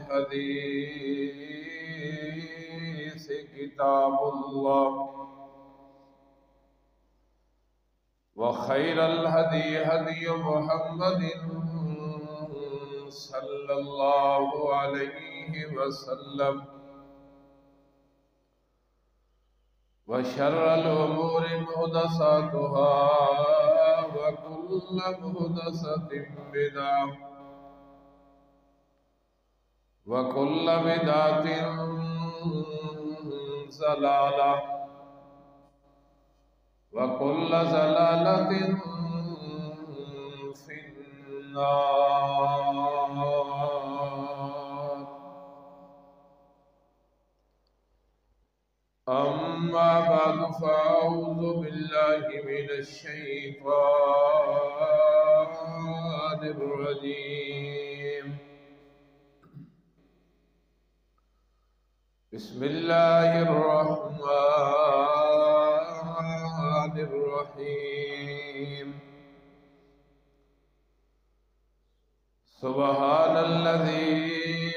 الحديث كتاب الله وخير الهدي هدي محمد صلى الله عليه وسلم وشر الأمور محدثاتها وكل محدثة بدعة وكل بدعة ضلالة وكل ضلالة في النار. أما بعد فأعوذ بالله من الشيطان الرجيم. بسم الله الرحمن الرحيم. سبحان الذي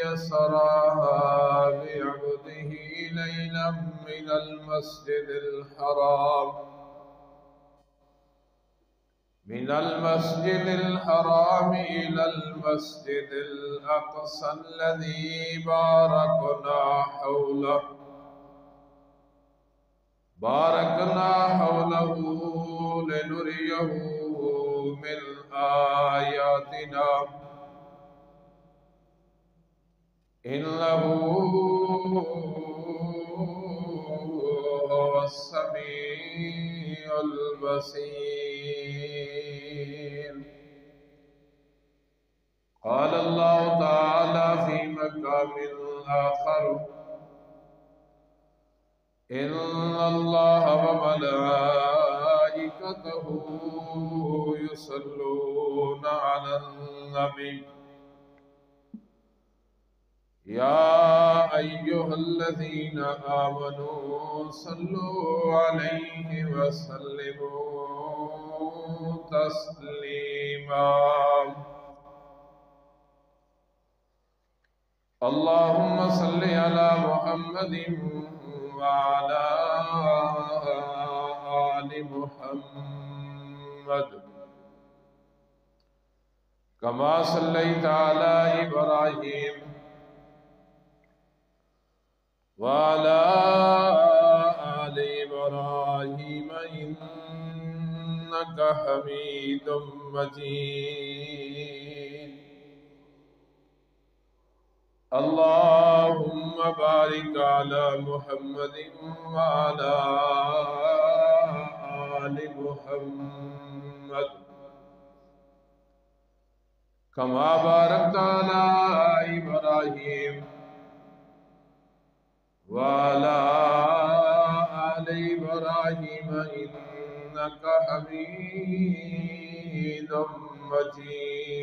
يسرى بعبده ليلا من المسجد الحرام إلى المسجد الأقصى الذي باركنا حوله لنريه من آياتنا إنه هو السميع البصير. قال الله تعالى في مقام آخر: إن الله وملائكته يصلون على النبي يا أيها الذين آمنوا صلوا عليه وسلموا تسليما. اللهم صل على محمد وعلى آل محمد كما صليت على إبراهيم وعلى آل إبراهيم إنك حميد مجيد. اللهم بارك على محمد وعلى آل محمد كما باركت على إبراهيم وعلى آل إبراهيم إنك حميد مجيد.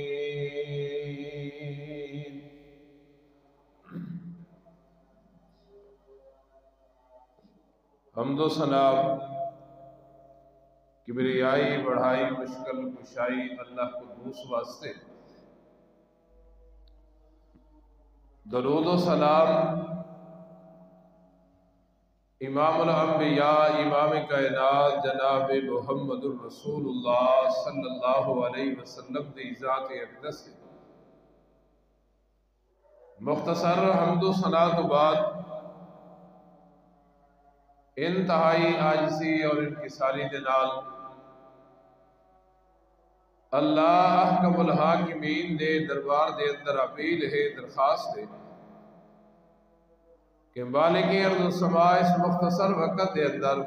حمد و ثنا کبریائی بڑھائی مشکل کشائی اللہ قدوس واسطے، درود و سلام امام الانبیاء امام کائنات جناب محمد الرسول اللہ صلی اللہ علیہ وسلم دی ذات اقدس سے مختصر حمد و ثنا تو بعد انتہائی عاجزی اور انکساری دے نال اللہ احکم الحاکمین دے دربار دے اندر اپیل ہے، درخواست ہے کہ مالک ارض و سماء اس مختصر وقت دے اندر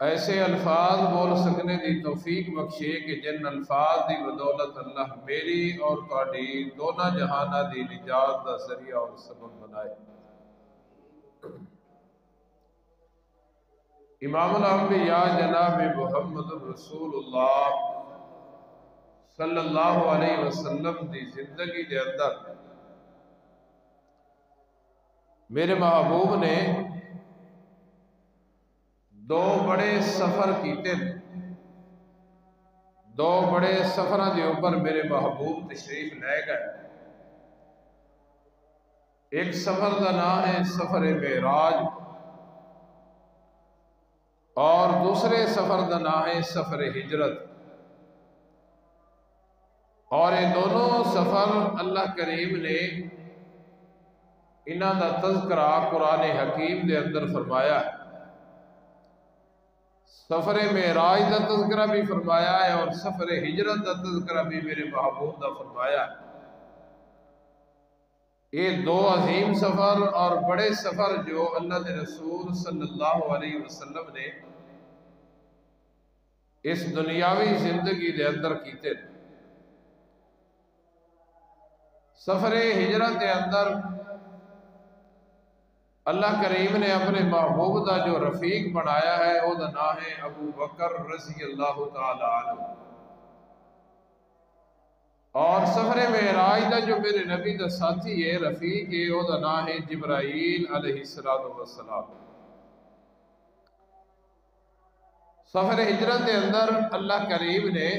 ایسے الفاظ بول سکنے دی توفیق بخشے کہ جن الفاظ دی بدولت اللہ میری اور تہاڈی دونوں جہانہ دی نجات دا ذریعہ اور سبب بنائے۔ امام الانبیاء جناب محمد الرسول اللہ صلی اللہ علیہ وسلم دی زندگی دے اندر میرے محبوب نے دو بڑے سفر کیتے، دو بڑے سفروں کے اوپر میرے محبوب تشریف لے گئے۔ ایک سفر کا نام ہے سفر معراج اور دوسرے سفر کا نام ہے سفر ہجرت، اور یہ دونوں سفر اللہ کریم نے انہاں دا تذکرہ قرآن حکیم دے اندر فرمایا ہے۔ سفر معراج دا تذکرہ بھی فرمایا ہے اور سفر ہجرت دا تذکرہ بھی میرے محبوب دا فرمایا ہے۔ یہ دو عظیم سفر اور بڑے سفر جو اللہ کے رسول صلی اللہ علیہ وسلم نے اس دنیاوی زندگی دے اندر کیتے۔ سفر ہجرت کے اندر اللہ کریم نے اپنے محبوب دا جو رفیق بنایا ہے وہ دا نام ہے ابو بکر رضی اللہ تعالی عنہ، اور سفر معراج دا جو میرے نبی دا ساتھی ہے رفیق ہے وہ دا نام ہے جبرائیل علیہ السلام۔ سفر ہجرت کے اندر اللہ کریم نے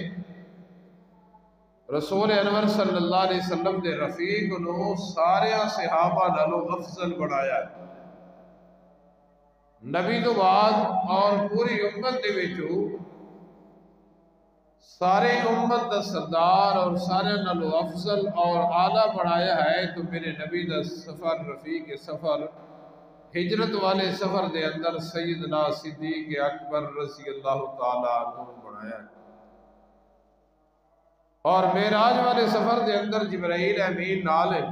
رسول انور صلی اللہ علیہ وسلم دے رفیق نو سارے صحابہ نالوں افضل بنایا ہے۔ نبی تو بعد اور پوری امت دے وچوں سارے امت دا سردار اور سارے نالوں افضل اور اعلیٰ بنایا ہے تو میرے نبی دا سفر رفیق سفر ہجرت والے سفر دے اندر سیدنا صدیق اکبر رضی اللہ تعالی عنہ بنایا ہے، اور معراج والے سفر دے اندر جبرائیل امین نال ہے،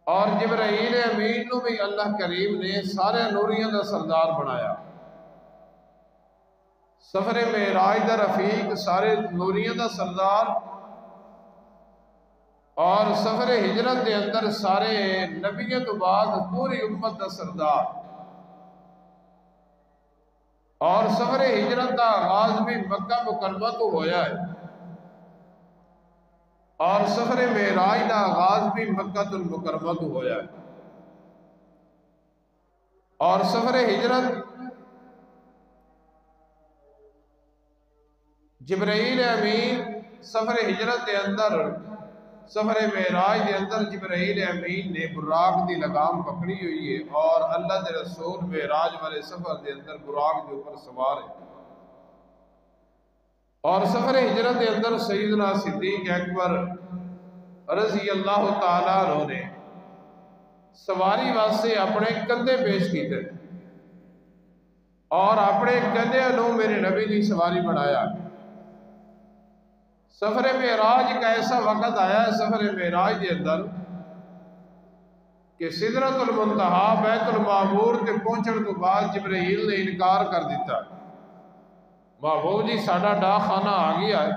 اور جبرائیل امین نو بھی اللہ کریم نے سارے نوریاں دا سردار بنایا۔ سفر معراج دا رفیق سارے نوریاں دا سردار، اور سفر ہجرت دے اندر سارے نبیوں تو بعد پوری امت دا سردار، اور سفر ہجرت دا آغاز بھی مکہ مکرمہ تو ہویا ہے، اور سفر معراج دا آغاز بھی مکہ المکرمہ تو ہویا ہے، اور سفر ہجرت جبرائیل امین سفر ہجرت دے اندر سفر معراج دے اندر جبرائیل امین نے براق دی لگام پکڑی ہوئی ہے، اور اللہ دے رسول معراج والے سفر دے اندر براق دے اوپر سوار ہے، اور سفر ہجرت دے اندر سیدنا صدیق اکبر رضی اللہ تعالیٰ عنہ نے سواری واسطے اپنے کندھے پیش کیتے اور اپنے کندھے نو میرے نبی دی سواری بنایا۔ سفر معراج کا ایسا وقت آیا ہے سفر معراج دے اندر کہ سدرۃ المنتہا بیت المعمور تے پہنچن تو بعد جبرائیل نے انکار کر دیتا، محبوب جی ساڈا ڈاک خانہ آ گیا ہے،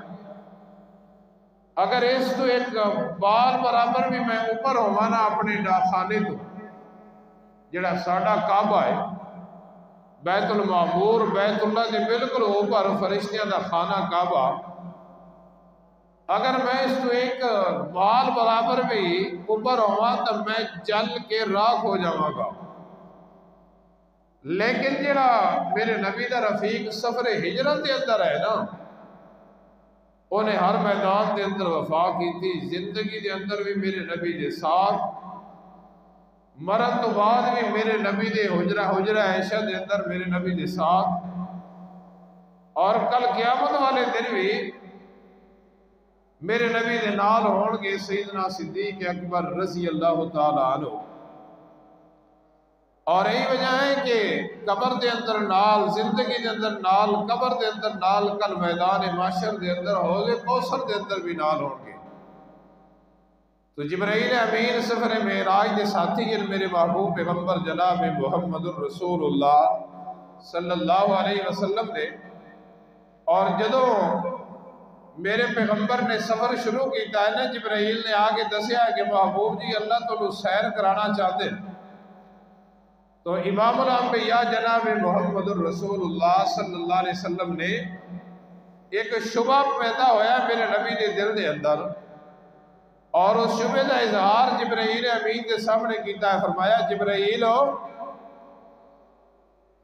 اگر اس تو ایک بال برابر بھی میں اوپر ہوا نا اپنے ڈاک خانے تو جڑا ساڈا کعبہ ہے بیت المعمور بیت اللہ دے بالکل اوپر فرشتیاں دا خانہ کعبہ، اگر میں اس تو ایک بال برابر بھی اوپر ہوا تو میں جل کے راکھ ہو جاؤں گا، لیکن جڑا میرے نبی دا رفیق سفر ہجرت دے اندر ہے نا انہیں ہر میدان دے اندر وفا کی تھی، زندگی دے اندر بھی میرے نبی دے ساتھ، مرن تو بعد بھی میرے نبی دے حجرہ عائشہ دے اندر میرے نبی دے ساتھ، اور کل قیامت والے دن بھی میرے نبی دے نال ہون گے سیدنا صدیق اکبر رضی اللہ تعالی عنہ، اور یہی وجہ ہے کہ قبر دے اندر نال، زندگی دے اندر نال، قبر دے اندر نال، کل میدان معاشر دے اندر ہو گے، کوثر دے اندر بھی نال ہون گے۔ تو جبرائیل امین سفر معراج دے ساتھی جن میرے محبوب پیغمبر جناب محمد الرسول اللہ صلی اللہ علیہ وسلم دے، اور جدوں میرے پیغمبر نے سفر شروع کیتا ہے نا جبرائیل نے آگے دسیا کہ محبوب جی اللہ تو سیر کرانا چاہتے، تو امام الانبیاء جناب محمد الرسول اللہ صلی اللہ علیہ وسلم نے ایک شبہ پیدا ہویا میرے نبی دے دل دے اندر، اور اس شبہ دا اظہار جبرائیل امین کے سامنے کیتا ہے، فرمایا جبرائیل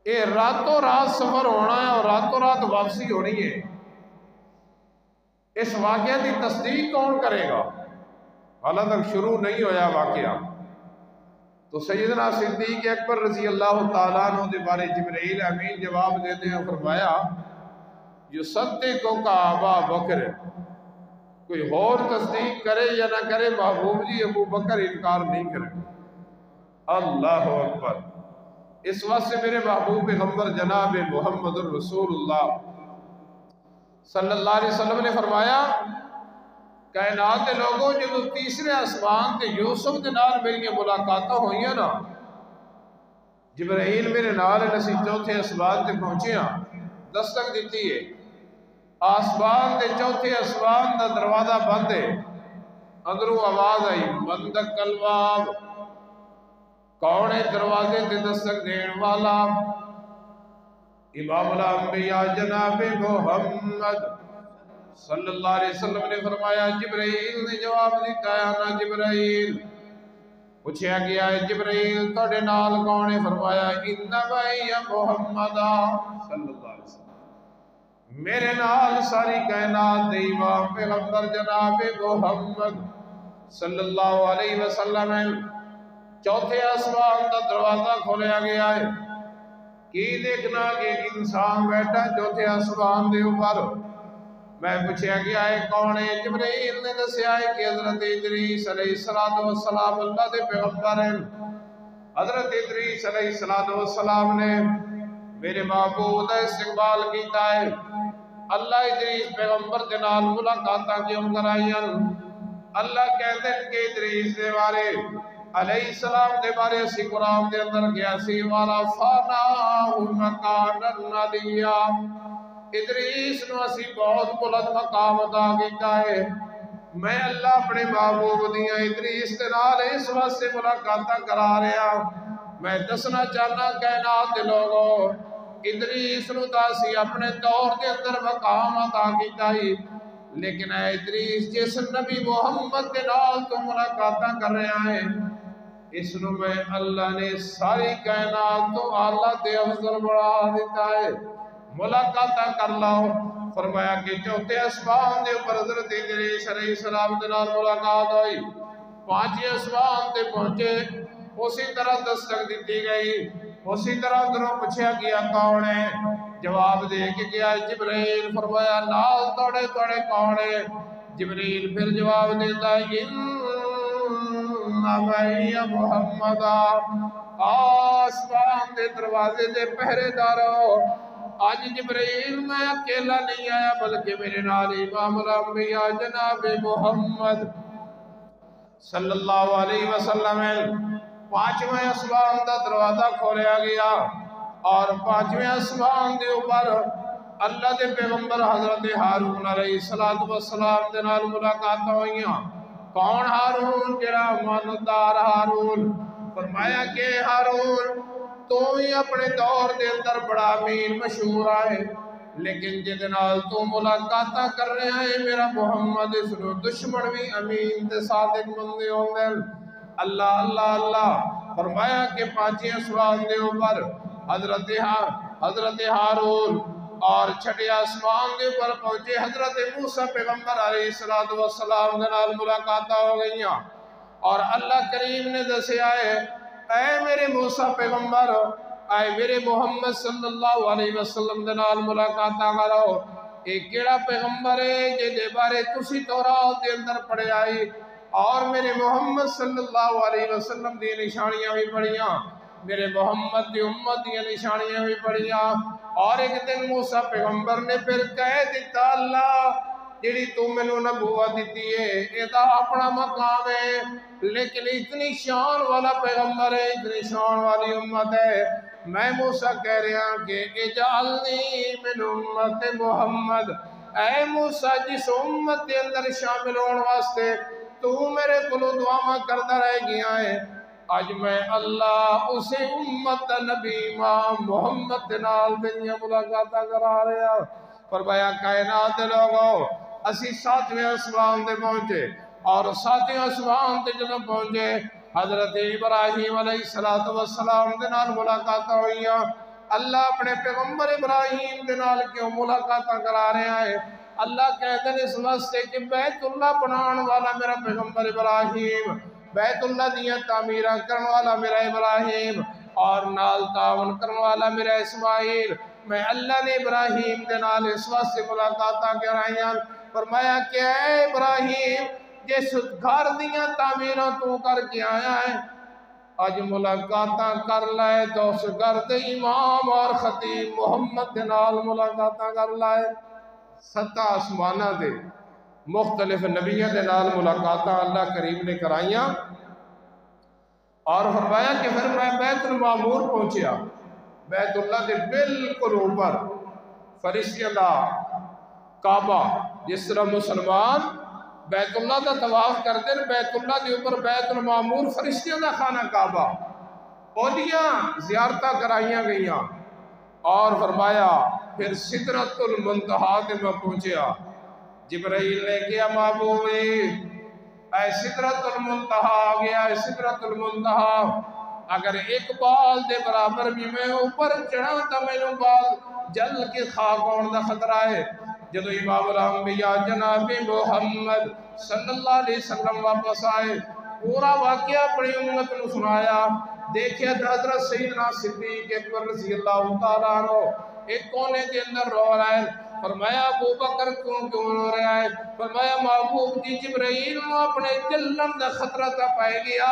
اے راتوں رات سفر ہونا ہے اور راتوں رات واپسی ہونی ہے، اس واقعہ کی تصدیق کون کرے گا؟ حالہ تک شروع نہیں ہویا واقعہ۔ تو سیدنا صدیق اکبر رضی اللہ تعالیٰ عنہ دے بارے جبرائیل امین جواب دیتے ہیں، فرمایا یصدقک ابا بکر، کوئی اور تصدیق کرے یا نہ کرے، محبوب جی ابو بکر انکار نہیں کرے۔ اللہ اکبر۔ اس وقت سے میرے محبوب پیغمبر جناب محمد الرسول اللہ صلی اللہ علیہ وسلم نے فرمایا، کائنات کے لوگوں جو تیسرے آسمان تے یوسف کے نال میری ملاقاتیں ہوئی ہیں نا، جبرائیل میرے نال نسی چوتھے آسمان تے پہنچے ہیں، دستک دیتی ہے، آسمان تے چوتھے آسمان دا دروازہ بند ہے، اندروں آواز آئی بندک الباب، کون ہے دروازے تے دستک دین والا؟ امام الانبیاء جناب محمد صلی اللہ علیہ وسلم نے فرمایا، جبرائیل نے جواب دیتا ہے انا جبرائیل۔ پوچھا گیا ہے جبرائیل توڑے نال کون ہے؟ فرمایا انما یا محمد صلی اللہ علیہ وسلم، میرے نال ساری کائنات دے امام پیغمبر جناب محمد صلی اللہ علیہ وسلم۔ چوتھے آسمان دا دروازہ کھولیا گیا ہے، کی دیکھنا کہ ایک انسان بیٹھا چوتھے آسمان دے اوپر۔ میں پوچھا گیا ہے کون ہے؟ جبرائیل نے دسیا ہے کہ حضرت ادریس علیہ السلام اللہ دے پیغمبر ہیں۔ حضرت ادریس علیہ السلام نے میرے معبود کا استقبال کیتا ہے۔ اللہ ادریس پیغمبر دے نال ملاقاتاں کیوں کرائیاں؟ اللہ کہتے ہیں کہ ادریس دے بارے علیہ السلام دے بارے اسی قرآن دے اندر گیا سی وَرَفَعْنَاهُ مَكَانًا عَلِيًّا، ادریس نو اسی بہت بلند مقام عطا کیتا ہے۔ میں اللہ اپنے محبوب دیاں ادریس دے نال اس وقت سے ملاقاتاں کرا رہا۔ میں دسنا چاہنا کائنات دے لوگوں، ادریس نو تاسی اپنے دور دے اندر مقام عطا کیتا ہے، لیکن اے ادریس جس نبی محمد دے نال تو ملاقاتاں کر رہا ہے، اس نو میں اللہ نے ساری کائنات تو اعلیٰ تے افضل بڑھا دیتا ہے، ملاقاتاں کر لاؤ۔ فرمایا کہ چوتھے آسمان دے اوپر حضرت ادریس علیہ السلام دے نال ملاقات ہوئی، پانچویں آسمان تے پہنچے، اسی طرح دستک دیتی گئی، اسی طرح اندروں پوچھا گیا کون ہے؟ جواب دے کے گیا جبرائیل۔ فرمایا نال توڑے توڑے کون ہے؟ جبرائیل پھر جواب دیتا ہے یا محمد، آسمان دے دروازے دے پہرے دارو، آج جبرائیل میں اکیلا نہیں آیا بلکہ میرے نال امام الانبیاء جناب محمد صلی اللہ علیہ وسلم۔ پانچویں آسمان دا دروازہ کھولیا گیا اور پانچویں آسمان دے اوپر اللہ دے پیغمبر حضرت ہارون علیہ السلام دے نال ملاقات ہوئیاں۔ کون ہارون؟ جڑا امانتدار ہارون۔ فرمایا کہ ہارون تو ہی اپنے دور دے اندر بڑا امیر مشہور آئے، لیکن جدنال تو ملاقاتہ کر رہے ہیں میرا محمد اس نو دشمن بھی امین تے صادق بندے ہوں گے۔ اللہ اللہ اللہ۔ فرمایا کہ پانچیں آسمان دے اوپر حضرت ہارون اور چھٹے آسمان دے اوپر پہنچے حضرت موسیٰ پیغمبر علیہ السلام دے نال ملاقاتہ ہو گئیاں، اور اللہ کریم نے دسے آئے اے میرے موسیٰ پیغمبر، اے میرے محمد صلی اللہ علیہ وسلم دے نال ملاقاتہ کرو۔ ایک کیڑا پیغمبر ہے جے دے بارے تسی تورات دے اندر پڑھے آئی اور میرے محمد صلی اللہ علیہ وسلم دی نشانیاں بھی پڑھیاں، میرے محمد دی امت دی نشانیاں بھی پڑھیاں۔ اور ایک دن موسیٰ پیغمبر نے پھر کہہ دیتا اللہ جیڑی تو میں نے نبوت دیتی ہے ایدہ اپنا مقام ہے، لیکن اتنی شان والا پیغمبر ہے، اتنی شان والی امت ہے، میں موسیٰ کہہ رہا کہ اجعلنی من امت محمد، اے موسیٰ جس امت کے اندر شامل ہونے واسطے تو میرے کلو دعا کردہ رہ گیا ہے، آج میں اللہ اسے امت نبی امام محمد نال دنیا ملاقاتہ کرا رہا۔ فرمایا کائنات لوگوں اسی ساتویں آسمان دے پہنچے، اور ساتویں آسمان دے جب پہنچے حضرت ابراہیم علیہ السلام دے نال ملاقاتہ ہوئیاں۔ اللہ اپنے پیغمبر ابراہیم دے نال کیوں ملاقاتہ کرا رہے ہیں؟ اللہ کہتے ہیں اس واسطے کہ بیت اللہ بنان والا میرا پیغمبر ابراہیم، بیت اللہ دیاں تعمیرہ کرن والا میرا ابراہیم، اور نال تعاون کرن والا میرا اسماعیل۔ میں اللہ نے ابراہیم دے نال اس واسطے ملاقاتاں کرائیاں، فرمایا کہ اے ابراہیم جس گھر دیاں تعمیراں تو کر کے آیا ہے، آج ملاقاتاں کر لائے تو اس گھر دے امام اور خطیب محمد دے نال ملاقاتاں کر لائے۔ ستہ آسمانہ دے مختلف نبیوں دے نال ملاقاتاں اللہ کریم نے کرائیاں، اور فرمایا کہ پھر میں بیت المعمور پہنچیا، بیت اللہ دے بالکل اوپر فرشتیاں دا کعبہ، جس طرح مسلمان بیت اللہ دا طواف کرتے ہیں، بیت اللہ دے اوپر بیت المعمور فرشتیاں دا خانہ کعبہ، اودیاں زیارتہ کرائیاں گئیاں، اور فرمایا پھر سدرۃ المنتہا تے میں پہنچیا۔ جبرائیل نے کیا محبوبی اے سدرۃ المنتہا آ گیا، اے سدرۃ المنتہا، اگر ایک بال دے برابر بھی میں اوپر چڑھا تا میں نو بال جل کے خاک ہونے دا خطرہ ہے۔ جدو امام الانبیاء جناب محمد صلی اللہ علیہ وسلم واپس آئے، پورا واقعہ اپنی امت نو سنایا، دیکھے حضرت سیدنا صدیق اکبر رضی اللہ تعالیٰ عنہ ایک کونے کے اندر رو رہا ہے۔ فرمایا ابو بکر کیوں رو رہا ہے؟ فرمایا محبوب جی جبرائیل نو اپنے جلن دا خطرہ تا پائے گیا،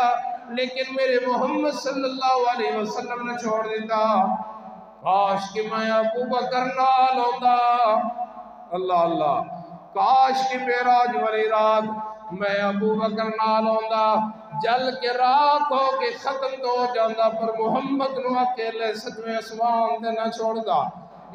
لیکن میرے محمد صلی اللہ علیہ وسلم نے چھوڑ دیتا، کاش کہ میں ابو بکر نال ہوتا، اللہ اللہ، کاش کہ معراج والی رات میں ابو بکر نال ہوتا، جل کے راک ہو کے ختم تو ہو جاندہ، پر محمد نو اکیلے سجوے اسمان دے نہ چھوڑ دا۔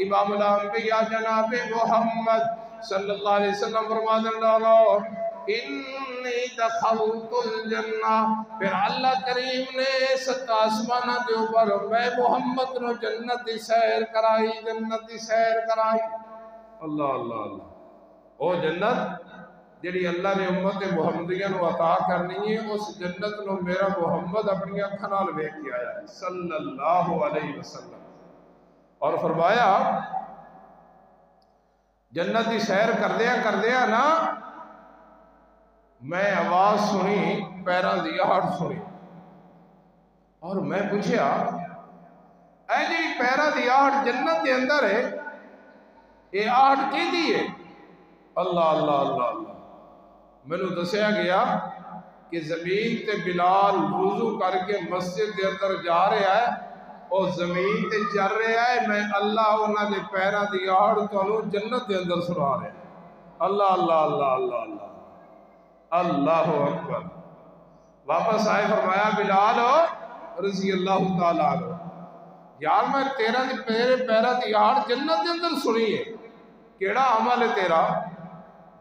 امام الانبیاء جناب محمد صلی اللہ علیہ وسلم فرماتے ہیں انی دخلت الجنہ، پھر اللہ کریم نے ست آسمانہ دے اوپر میں محمد نو جنت دی سیر کرائی، جنت دی سیر کرائی۔ اللہ اللہ اللہ، او جنت جڑی اللہ نے امت محمدیہ نو عطا کرنی ہے، اس جنت نو میرا محمد اپنی اکھاں نال ویکھ کے آیا ہے صلی اللہ علیہ وسلم، اور فرمایا جنت دی سیر کردیا نا میں آواز سنی، پیران دی آہٹ سنی، اور میں پوچھیا اے جی پیران دی آہٹ جنت دے اندر ہے، یہ آہٹ کی دی ہے؟ اللہ اللہ اللہ اللہ، میں نے دسیا گیا کہ زمین تے بلال وضو کر کے مسجد دے اندر جا رہا ہے، اور زمین تے چل رہا ہے، میں اللہ انہاں دے پیران دی آہٹ تو جنت دے اندر سنا رہا ہے۔ اللہ اللہ اللہ اللہ اللہ اللہ اکبر۔ واپس آئے فرمایا بلال رضی اللہ تعالیٰ عنہ، یار میں تیرے پیرہ دی آہٹ جنت دے اندر سنی ہے، کیڑا عمل ہے تیرا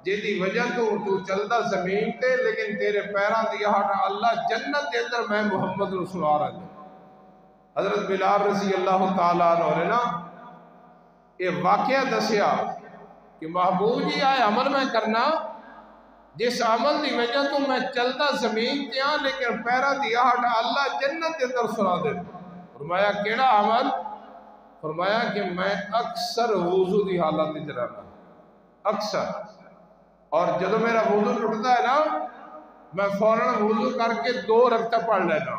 جے دی وجہ تو چلدا زمین تے، لیکن تیرے پیرہ دی آہٹ اللہ جنت دے اندر میں محمد نو سنا رہا ہے۔ حضرت بلال رضی اللہ تعالیٰ عنہ نے نا یہ واقعہ دسیا کہ محبوب جی آئے عمل میں کرنا جس عمل دی وجہ تو میں چلتا زمین تے ہاں، لیکن پیرہ دی آہٹ اللہ جنت دے اندر سنا دے۔ فرمایا کیڑا عمل؟ فرمایا کہ میں اکثر وضو دی حالت دی جرانا، اکثر، اور جدو میرا وضو ٹوٹتا ہے نا میں فوراً وضو کر کے 2 رکعتیں پڑھ لینا،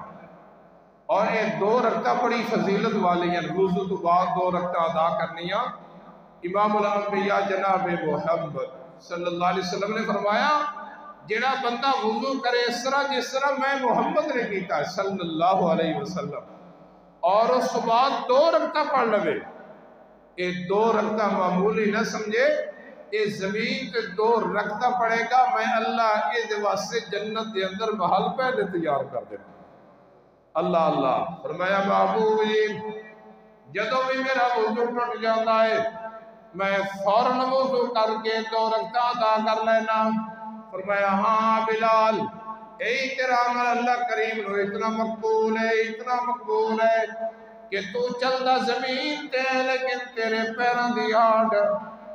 اور یہ 2 رکعتیں بڑی فضیلت والی ہیں، وضو تو بعد 2 رکعتیں ادا کرنیاں۔ امام الانبیاء جناب محمد صلی اللہ علیہ وسلم نے فرمایا جڑا بندہ وضو کرے اس طرح جس طرح میں محمد نے کیتا ہے صلی اللہ علیہ وسلم، اور اس بعد 2 رکعتیں پڑھ لے، یہ 2 رکعتیں معمولی نہ سمجھے، یہ زمین پہ 2 رکعتیں پڑھے گا، میں اللہ اس واسطے جنت دے اندر محل پہلے تیار کر دے۔ اللہ اللہ، فرمایا محبوب جدو بھی میرا وضو ٹوٹ جاتا ہے میں فوراً وضو کر کے 2 رکعتیں ادا کر لینا۔ فرمایا ہاں بلال، اے تیرا عمل اللہ کریم نو اتنا مقبول ہے، اتنا مقبول ہے کہ تو چلدا زمین تے لیکن تیرے پیران دی آہٹ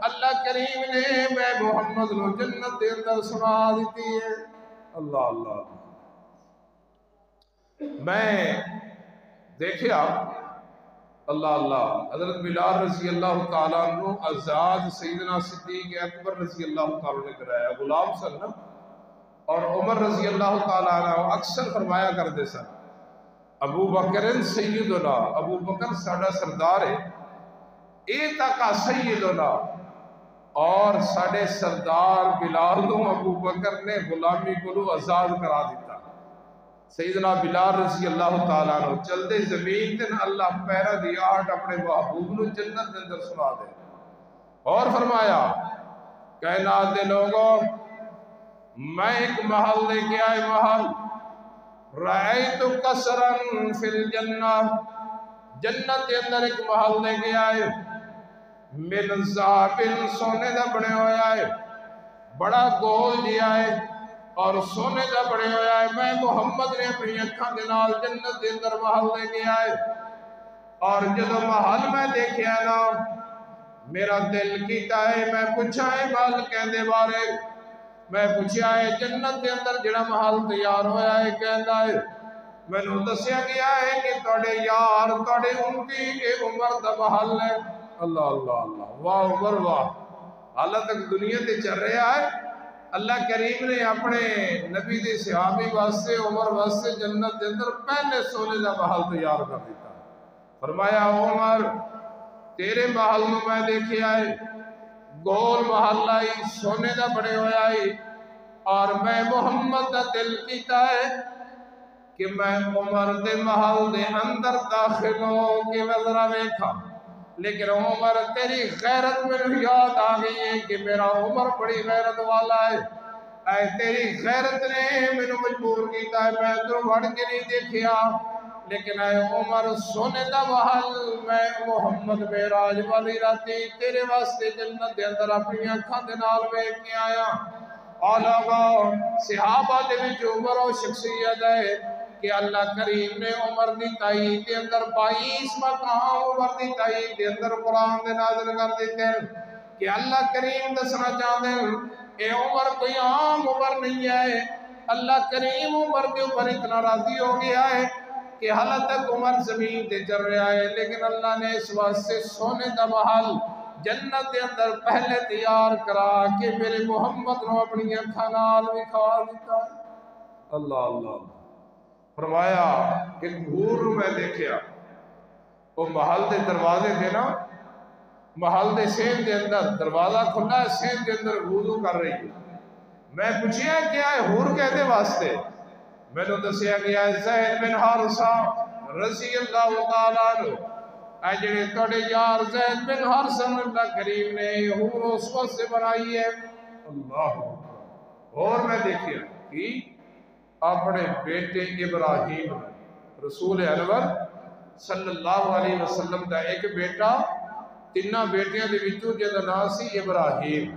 اللہ کریم نے میں محمد نو جنت دے اندر سنا دیتی ہے۔ اللہ اللہ، میں دیکھیا اللہ اللہ۔ حضرت بلال رضی اللہ تعالیٰ عنہ آزاد سیدنا صدیق اکبر رضی اللہ تعالیٰ نے کرایا غلام سن نا، اور عمر رضی اللہ تعالیٰ عنہ اکثر فرمایا کرتے سن ابو بکر سیدنا، ابو بکر ساڈا سردار ہے، اے تاکا سیدنا، اور ساڈے سردار بلال نو ابو بکر نے غلامی کو آزاد کرا دیتا۔ سیدنا بلال رضی اللہ تعالیٰ عنہ چلتے زمین تے اللہ پیرا دی آہٹ اپنے محبوب نو جنت دے اندر سنا دے، اور فرمایا کائنات دے لوگوں میں ایک محل لے کے آئے، محل رأیت قصرن فی الجنہ، جنت دے اندر ایک محل لے کے آئے، من ذہب سونے دا بنے ہوئے آئے، بڑا گول جی آئے اور سونے دا بڑے ہویا ہے۔ میں محمد نے اپنی اکھاں دے نال جنت دے اندر محل لے کے آئے، اور جدو محل میں دیکھیا نا میرا دل کیتا ہے میں پوچھا ہے محل کہندے بارے، میں پوچھا ہے جنت دے اندر جڑا محل تیار ہویا ہے کہندا ہے میں نو دسیا گیا ہے کہ توڑے یار توڑے امتی اے عمر دا محل ہے۔ اللہ اللہ اللہ، واہ عمر واہ، حالہ تک دنیا تے چل رہا ہے۔ اللہ کریم نے اپنے نبی دے صحابی واسطے عمر واسطے جنت دے اندر پہلے سونے دا محل تیار کر دیتا، فرمایا عمر تیرے محل میں میں دیکھے آئے گول محل آئی سونے دا بڑے ہوئے آئی، اور میں محمد دا دل کیتا ہے کہ میں عمر دے محل دے اندر داخل ہو کے وزرہ ویکھا، لیکن عمر تیری غیرت میں یاد آگئی ہے کہ میرا عمر بڑی غیرت والا ہے، اے تیری غیرت نے میں مجبور کیتا ہے میں ادھر بڑھ کے نہیں دیکھیا، لیکن اے عمر سونے دا محل میں محمد معراج والی راتی تیرے واسطے جنت دے اندر اپنی اکھاں دے نال ویکھ کے آیا۔ علاوہ صحابہ دے وچ عمر و شخصیت ہے کہ اللہ کریم نے عمر دی تائید دے اندر 22 مقام عمر دی تائید دے اندر قرآن دے نازل کر دیتے ہیں کہ اللہ کریم دسنا چاہتے ہیں اے عمر کوئی عام عمر نہیں ہے، اللہ کریم عمر کے اوپر اتنا راضی ہو گیا ہے کہ حال تک عمر زمین تے چل رہا ہے، لیکن اللہ نے اس واسطے سونے دا محل جنت دے اندر پہلے تیار کرا کہ میرے محمد نو اپنی اکھاں نال وکھا دیتا ہے۔ اللہ اللہ، فرمایا کہ حور میں دیکھیا وہ محل دے دروازے تھے نا، محل دے سین دے اندر دروازہ کھلا ہے، سین دے اندر وضو کر رہی ہے، میں پوچھیا کیا ہے حور کہتے واسطے، میں نے دسیا گیا ہے زید بن حارثہ رضی اللہ تعالیٰ عنہ، اے جڑے توڑے یار زید بن حارثہ اللہ کریم نے حور اس وقت سے بنائی ہے۔ اللہ، اور میں دیکھیا کہ اپنے بیٹے ابراہیم رسول انور صلی اللہ علیہ وسلم دا ایک بیٹا تینہ بیٹیاں دے وچوں جدا نام سی ابراہیم،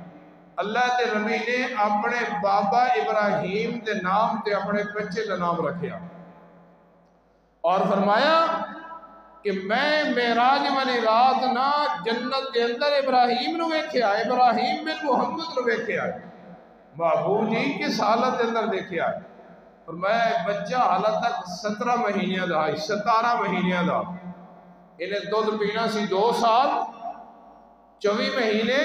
اللہ تے نبی نے اپنے بابا ابراہیم دے نام تے اپنے بچے دا نام رکھیا، اور فرمایا کہ میں معراج والی رات نا جنت دے اندر ابراہیم نو ویکھیا، ابراہیم بن محمد نو ویکھیا، محبوب جی کس حالت دے اندر دیکھیا ہے، اور میں بچہ حالت تک 17 مہینیاں دا ہے، 17 مہینیاں دا، انہیں دودھ پینا سی 2 سال 24 مہینے،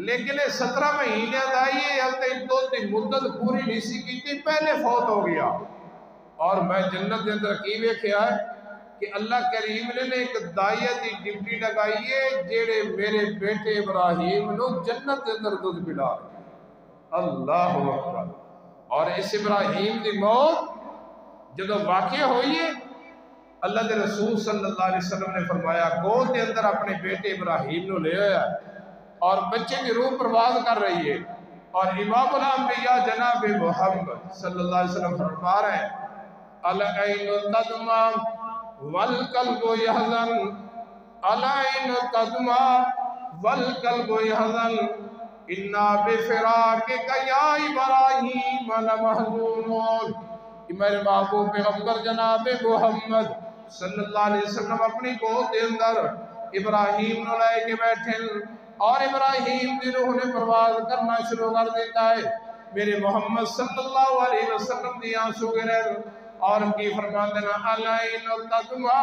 لیکن 17 مہینیاں دا یہ ہلتے دودھ دی مدت پوری نہیں سی کی پہلے فوت ہو گیا، اور میں جنت دے اندر کی ویکھیا ہے کہ اللہ کریم نے ایک دائیہ دی ڈیوٹی لگائی ہے جیڑے میرے بیٹے ابراہیم نو جنت دے اندر دودھ پلا رہے۔ اللہ اکبر، اور اس ابراہیم دی موت جدو واقع ہوئی ہے اللہ دے رسول صلی اللہ علیہ وسلم نے فرمایا گود دے اندر اپنے بیٹے ابراہیم نو لے آیا اور بچے کی روح پرواز کر رہی ہے، اور امام الانبیاء جناب محمد صلی اللہ علیہ وسلم فرما رہے ہیں العین تدمع والقلب یحزن، العین تدمع والقلب یحزن، اِنَّا بِفِرَاقِكَ يَا إِبْرَاهِيمَ لَمَحْزُونُونَ۔ کہ میرے محبوب پیغمبر جناب محمد صلی اللہ علیہ وسلم اپنی گود دے اندر ابراہیم نو لے کے بیٹھے، اور ابراہیم دی روح نے پرواز کرنا شروع کر دیتا ہے، میرے محمد صلی اللہ علیہ وسلم دی آنسو گرے، اور کی فرمان دینا العین تدمع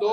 2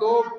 2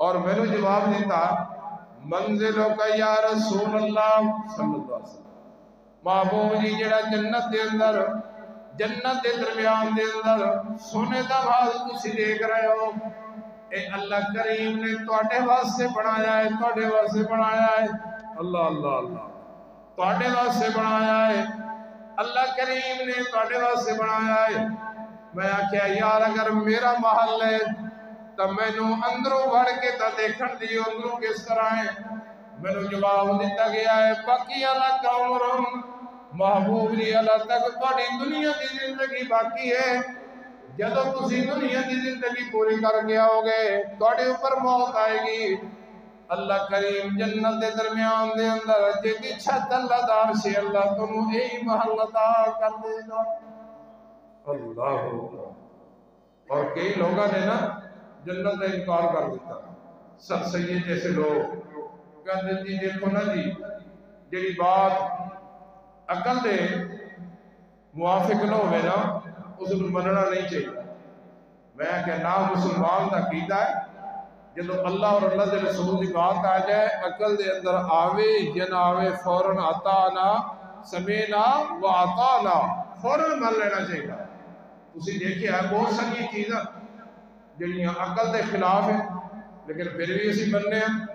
اور میں نے جواب دیتا منزلوں کا یا رسول اللہ صلی اللہ علیہ وسلم محبوب جی جڑا جنت دے اندر جنت دے درمیان دے اندر سونے دا محل تسی دیکھ رہے ہو اے اللہ کریم نے تواڈے واسطے بنایا ہے تواڈے واسطے بنایا ہے اللہ اللہ اللہ تواڈے واسطے بنایا ہے اللہ کریم نے تواڈے واسطے بنایا ہے میں آکھیا یار اگر میرا محل ہے تو مینو اندروں بڑھ کے تا دیکھن دیو اندروں کس طرح ہے مینو جواب دیتا گیا ہے باقی اللہ کا عمر محبوب جی اللہ تک تواڈی دنیا کی زندگی باقی ہے جدو تسی دنیا کی زندگی پوری کر کے آؤ گے تواڈے اوپر موت آئے گی اللہ کریم جنت دے درمیان دے اندر جی چھت اللہ دار سے اللہ تنوں یہی محل عطا کر دے گا اللہ اور کئی لوگوں نے نا جنت کا انکار کر دیتا سر سید جیسے لوگ کہتے جی دیکھو نا جی جیڑی بات عقل دے موافق نہ ہوئے نا اس کو مننا نہیں چاہیے میں کہ نام مسلمان کا کیتا ہے جب اللہ اور اللہ کے رسول کی بات آ جائے عقل دے اندر آوے یا نہ آوے فوراً عطانا سمینا و عطانا فوراً مان لینا چاہیے تسی دیکھیں ہے بہت ساری چیزاں جنہاں عقل دے خلاف ہے لیکن پھر بھی اسی بننے ہیں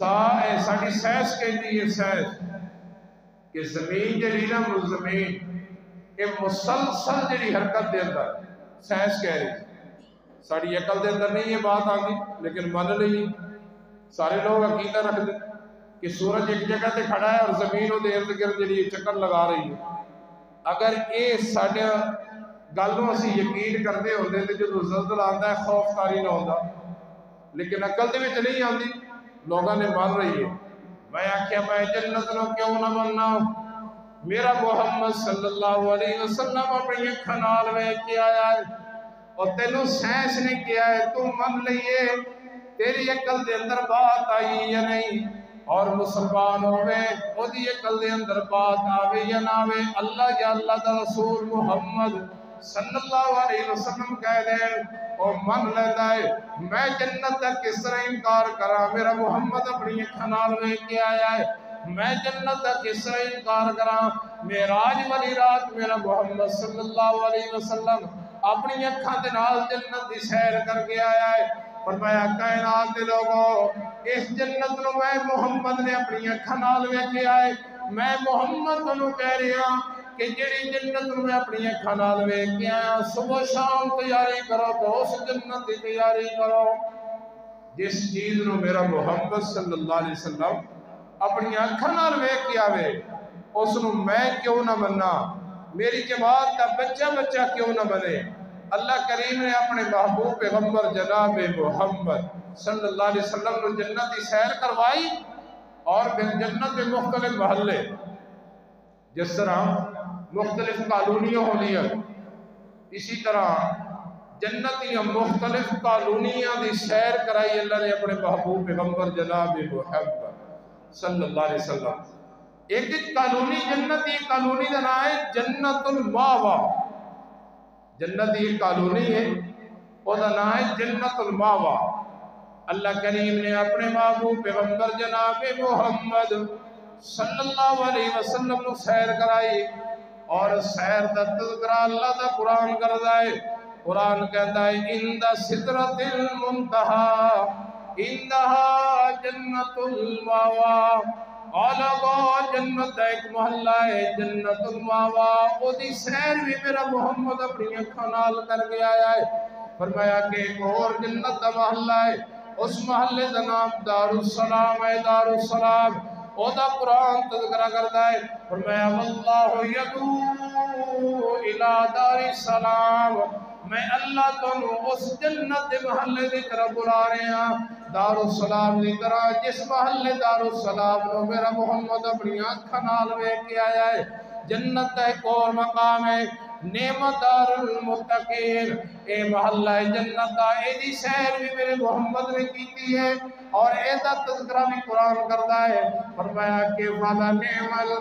ساڑی سائنس کہتی ہے سائنس کہ زمین جڑی نا زمین یہ مسلسل جڑی حرکت دے اندر سائنس کہہ رہی ساڑی عقل دے اندر نہیں یہ بات آ گئی لیکن من نہیں سارے لوگ عقیدہ رکھ دیں کہ سورج ایک جگہ تے کھڑا ہے اور زمین وہ ارد گرد جڑی چکر لگا رہی ہے اگر یہ ساڈے گلوں اسی یقین کرتے ہوتے تو جو زلزلہ آتا ہے خوف کاری نہ ہوتا لیکن عقل دے وچ نہیں آتی لوگوں نے مان رہی ہے میں آخیا میں جنت نو کیوں نہ مننا میرا محمد صلی اللہ علیہ وسلم اپنی اکھاں نال ویکھ کے آیا ہے اور تینوں سائنس نے کیا ہے تو من لئیے تیری عقل دے اندر بات آئی یا نہیں اور مسلمان ہوئے وہ دی عقل دے اندر بات آوے یا نہ آوے اللہ یا اللہ دا رسول محمد صلی اللہ علیہ وسلم کہہ دیں اور من لیتا ہے میں جنت تک کس طرح انکار کرا میرا محمد اپنی اکھاں نال ویکھ کے آیا ہے میں جنت تک کس طرح انکار کرا معراج والی رات میرا محمد صلی اللہ علیہ وسلم اپنی اکھاں دے نال جنت دی سیر کر کے آیا ہے فرمایا کائنات دے لوگوں اس جنت نو میں محمد نے اپنی اکھاں نال ویکھیا ہے میں محمد نو کہہ رہا کہ جڑی جنت میں اپنی اکھاں نال ویکھ کے آیا صبح شام تیاری کرو تو اس جنت کی تیاری کرو جس چیز نو میرا محمد صلی اللہ علیہ وسلم اپنی اکھاں نال ویکھ کے آوے اس نو میں کیوں نہ مننا میری جماعت کا بچہ بچہ کیوں نہ بنے اللہ کریم نے اپنے محبوب پیغمبر جناب محمد صلی اللہ علیہ وسلم نے جنت کی سیر کروائی اور جنت کے مختلف محلے جس طرح مختلف کالونیاں ہونی ہیں اسی طرح جنتیاں مختلف کالونیاں دی سیر کرائی اللہ نے اپنے محبوب پیغمبر جناب محمد صلی اللہ علیہ وسلم ایک کالونی جنت ایک کالونی کا نام ہے جنت الماوا جنت ایک کالونی ہے وہ نام ہے جنت الماوا اللہ کریم نے اپنے محبوب پیغمبر جناب محمد صلی اللہ علیہ وسلم نے سیر کرائی اور سیر دا تذکرہ اللہ دا قرآن کردا ہے قرآن کہتا ہے عند سدرۃ المنتہا عندہا جنت الماوا آلگا جنت ایک محلہ ہے جنت الماوا او دی سیر بھی میرا محمد اپنی اکھاں نال کر کے آیا ہے فرمایا کہ ایک اور جنت دا محلہ ہے اس محلے دا نام دار السلام ہے دار السلام او دا قرآن تذکرہ کرتا ہے فرمایا واللہ یدعو الی دار السلام میں اللہ تنو اس جنت محلے دی طرح بلا رہے ہیں دار السلام دی طرح جس محلے دار السلام نو میرا محمد اپنی آنکھاں نال ویکھ کے آیا ہے جنت کا ایک اور مقام ہے نعمت دار المتقین اے محلہ جنت دا اے دی سیر بھی میرے محمد نے کیتی ہے اور اے دا تذکرہ بھی قرآن کرتا ہے فرمایا کہ فَلَا نِعْمَ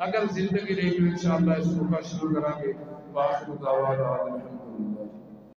اگر زندگی رہی تو انشاءاللہ اس کو شروع کریں گے. باخر دعوانا